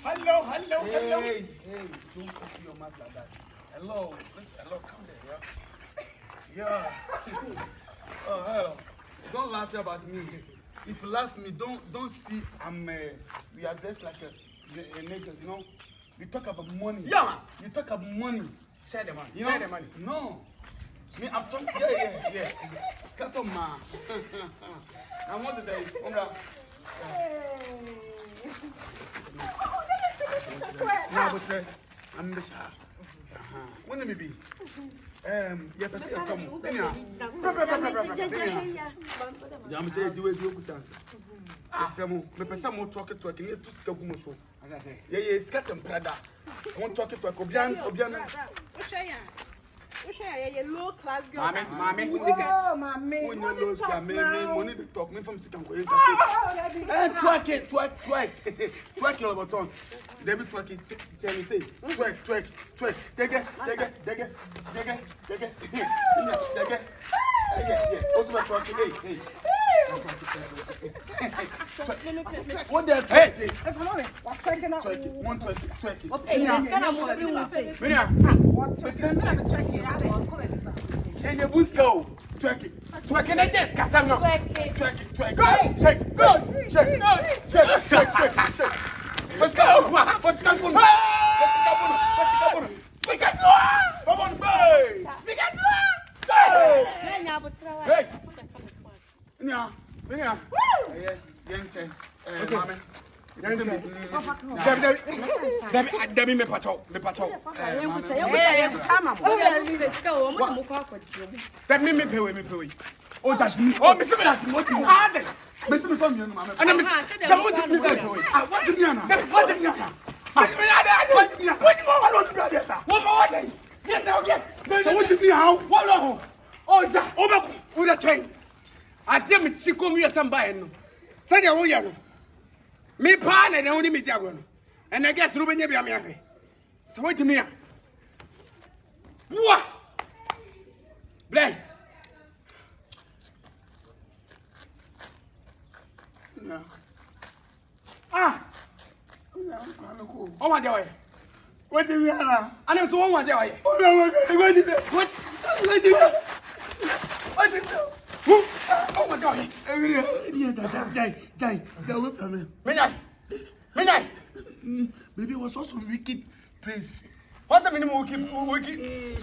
Hello. Hey, don't open your mouth like that. Hello, listen, hello, come there, yeah. Oh, hello. Don't laugh about me. If you laugh me, don't see we are dressed like a nigga, you know. We talk about money. Yeah. You talk about money. Share the money. You know? Share the money. No. Me, I'm talking. Yeah. Scatter man. I want to tell you. I'm the shark. When let me be? Yeah, I say come. Yeah, I'm telling you, you good chance. Me pesa mo talk to akini to sika gumo so. Yeah, scatter brother. I want talk to Obian. A low class girl. Mommy. Oh, mommy. Money to talk. Me from Sikan. Twerk your button. David twerk it. Can you say twerk? Take it. Yeah. Also twerk it. Hey. What the Hey. What's taking out? Twerk it. One twerk it. Okay. What's taking out? Yeah, Busco. Twerk it. Twerking at this, Cassandra. Twerk. Go. Check. Let's go. Let's go. Come on, babe. Hey. Yeah. Debbie, me patrol. That me pay. Oh, that's me. Oh, Mr. Milan, what you want? Mr. Milan, Mama. And I'm what you What did you What do you how? What no? Oh, that over with a train. I tell me, she come here somebody. Say, oh, yeah. Me pan and only me jagon. And I guess Ruben Yabiami. So wait to me. What? Black. No. Oh, my dear. What did you have? And I'm so one day. What did you Oh, my God. Midnight. Baby was also wicked place. What's the minimum we keep?